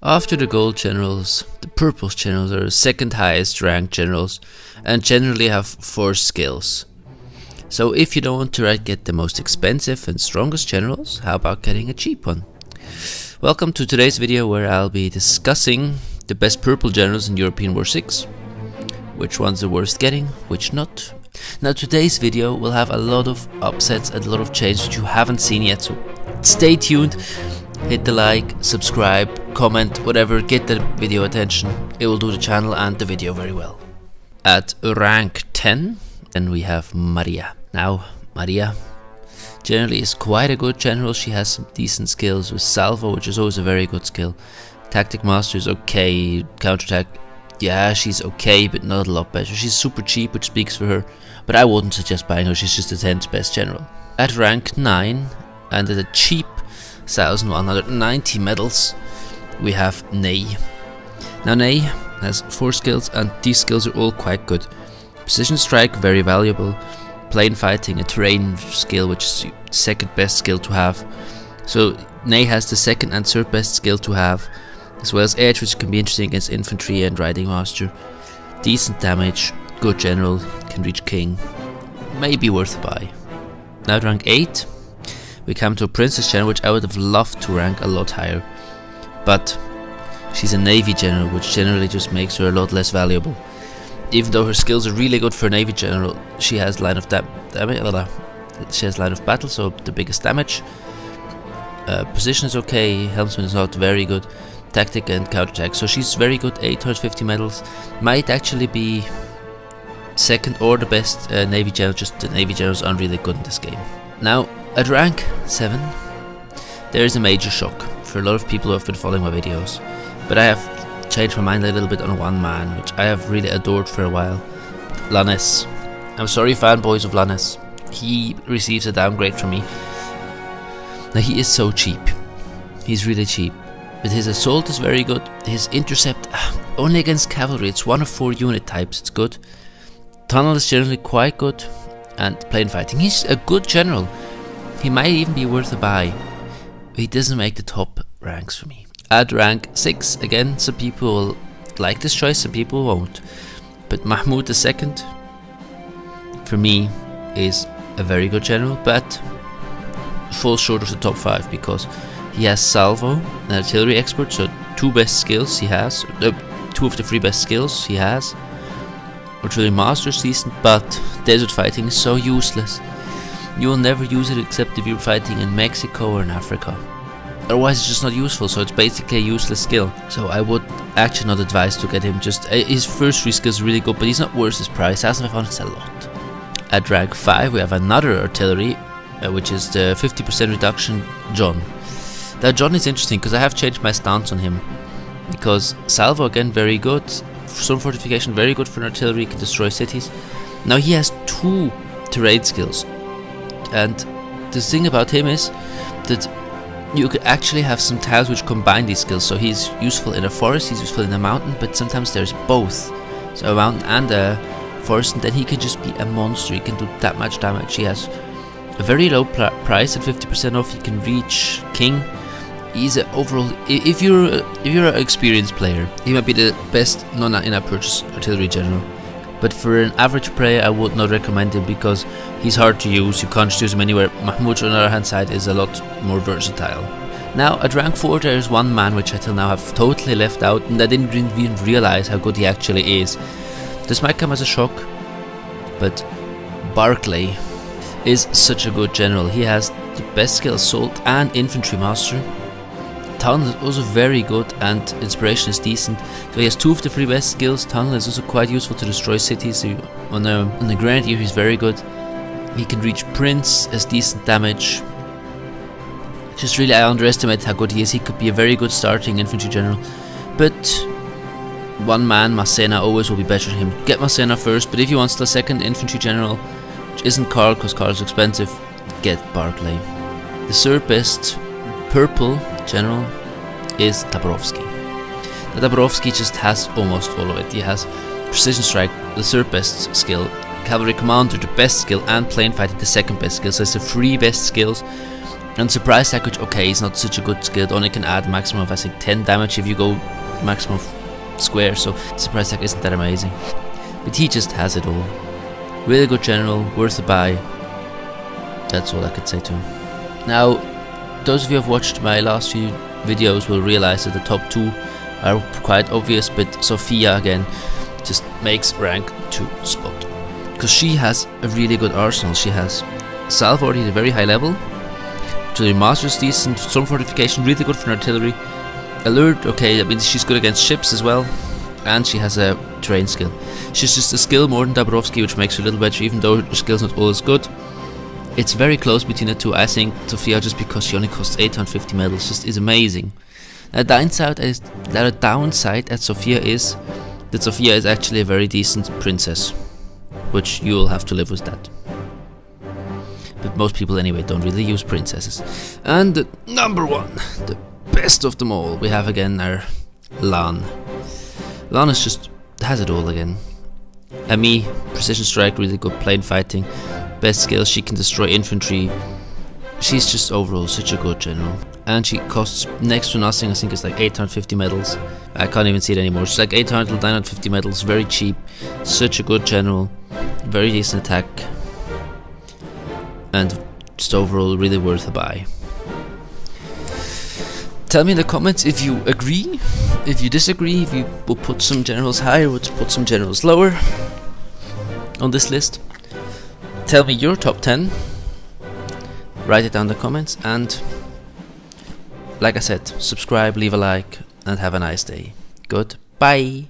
After the gold generals, the purple generals are the second highest ranked generals and generally have 4 skills. So if you don't want to get the most expensive and strongest generals, how about getting a cheap one? Welcome to today's video where I'll be discussing the best purple generals in European War 6, which ones are worth getting, which not. Now today's video will have a lot of upsets and a lot of changes which you haven't seen yet, so stay tuned, hit the like, subscribe, comment, whatever, get the video attention, it will do the channel and the video very well. At rank 10, then we have Maria. Now Maria generally is quite a good general. She has some decent skills with Salvo, which is always a very good skill. Tactic Master is okay, counterattack, yeah, she's okay, but not a lot better. She's super cheap, which speaks for her, but I wouldn't suggest buying her, she's just the 10th best general. At rank 9, and at a cheap 1190 medals, we have Ney. Now Ney has 4 skills, and these skills are all quite good. Precision strike, very valuable. Plane fighting, a terrain skill, which is the second best skill to have. So Ney has the second and third best skill to have, as well as edge, which can be interesting against infantry and riding master. Decent damage, good general, can reach king, maybe worth a buy. Now at rank 8, we come to a princess general, which I would have loved to rank a lot higher, but she's a navy general, which generally just makes her a lot less valuable. Even though her skills are really good for a navy general, she has line of she has line of battle, so the biggest damage. Position is okay, helmsman is not very good, tactic and counterattack, so she's very good. 850 medals, might actually be second or the best navy general, just the navy generals aren't really good in this game. Now at rank 7, there is a major shock for a lot of people who have been following my videos, but I have changed my mind a little bit on one man, which I have really adored for a while. Lonnis. I'm sorry fanboys of Lonnis, he receives a downgrade from me. Now he is so cheap, he's really cheap, but his assault is very good, his intercept, only against cavalry, it's 1 of 4 unit types, it's good. Tunnel is generally quite good, and plane fighting, he's a good general. He might even be worth a buy, but he doesn't make the top ranks for me. At rank 6, again, some people will like this choice, some people won't. But Mahmoud II, for me, is a very good general, but falls short of the top 5 because he has Salvo, an artillery expert, so 2 best skills he has, 2 of the 3 best skills he has. Artillery master is decent, but desert fighting is so useless. You will never use it except if you're fighting in Mexico or in Africa. Otherwise it's just not useful, so it's basically a useless skill. So I would actually not advise to get him. Just his first 3 skills are really good, but he's not worth his price. 1,500 is a lot. At rank 5 we have another artillery, which is the 50% reduction John. Now John is interesting because I have changed my stance on him, because Salvo again very good, some fortification very good for an artillery, can destroy cities. Now he has 2 terrain skills, and the thing about him is that you could actually have some tiles which combine these skills, so he's useful in a forest, he's useful in a mountain, but sometimes there's both, so a mountain and a forest, and then he can just be a monster, he can do that much damage. He has a very low price, at 50% off he can reach king. He's a overall, if you're an experienced player, he might be the best non-in-app purchase artillery general, but for an average player I would not recommend him because he's hard to use, you can't just use him anywhere. Mahmoud on the other hand side is a lot more versatile. Now at rank 4 there is one man which I till now have totally left out, and I didn't even realize how good he actually is. This might come as a shock, but Barclay is such a good general. He has the best skill assault and infantry master. Tunnel is also very good and inspiration is decent, so he has 2 of the 3 best skills. Tunnel is also quite useful to destroy cities, so on the grenadier he's very good. He can reach prince, has decent damage. Just really I underestimate how good he is. He could be a very good starting infantry general, but one man, Massena, always will be better than him. Get Massena first, but if you want the second infantry general, which isn't Karl because Karl is expensive, get Barclay. The 3rd best purple general is Dubrovsky. Now Dubrovsky just has almost all of it. He has precision strike, the 3rd best skill, cavalry commander, the best skill, and plane fighting, the 2nd best skill, so it's the 3 best skills. And surprise attack, which okay, is not such a good skill. It only can add maximum of I think 10 damage if you go maximum of square. So surprise attack isn't that amazing. But he just has it all. Really good general, worth a buy. That's all I could say to him. Now, those of you who have watched my last few videos will realize that the top 2 are quite obvious, but Sophia again just makes rank 2 spot. Because she has a really good arsenal. She has Salve already at a very high level. So Master's decent, Storm Fortification really good for an artillery. Alert, okay, that means she's good against ships as well. And she has a terrain skill. She's just a skill more than Dubrovsky, which makes her a little better, even though her skill's not always good. It's very close between the two. I think Sophia, just because she only costs 850 medals, just is amazing. The downside at Sophia is that Sophia is actually a very decent princess, which you will have to live with that. But most people anyway don't really use princesses. And the number 1, the best of them all, we have again our Lana. Lonnis just has it all again. Me, precision strike, really good plane fighting. Best skills, she can destroy infantry. She's just overall such a good general. And she costs next to nothing. I think it's like 850 medals. I can't even see it anymore. She's like 800 to 950 medals, very cheap. Such a good general. Very decent attack. And just overall really worth a buy. Tell me in the comments if you agree, if you disagree, if you will put some generals higher, would put some generals lower on this list. Tell me your top 10. Write it down in the comments, and like I said, subscribe, leave a like, and have a nice day. Goodbye.